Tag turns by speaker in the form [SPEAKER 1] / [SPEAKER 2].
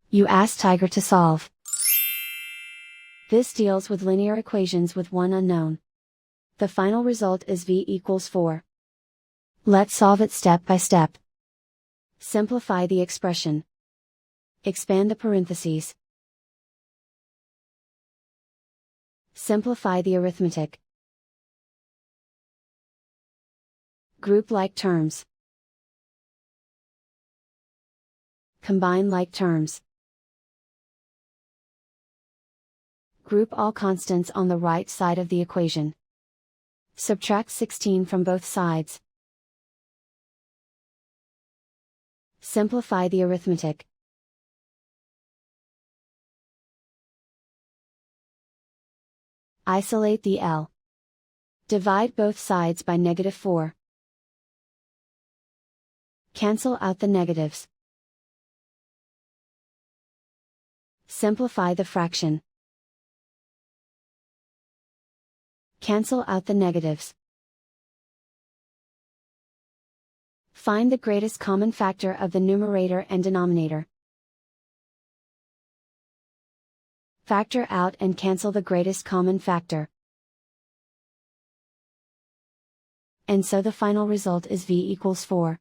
[SPEAKER 1] You ask Tiger to solve. This deals with linear equations with one unknown. The final result is v=4. Let's solve it step by step. Simplify the expression. Expand the parentheses. Simplify the arithmetic. Group like terms. Combine like terms. Group all constants on the right side of the equation. Subtract 16 from both sides. Simplify the arithmetic. Isolate the L. Divide both sides by -4. Cancel out the negatives. Simplify the fraction. Cancel out the negatives. Find the greatest common factor of the numerator and denominator. Factor out and cancel the greatest common factor. And so the final result is v=4.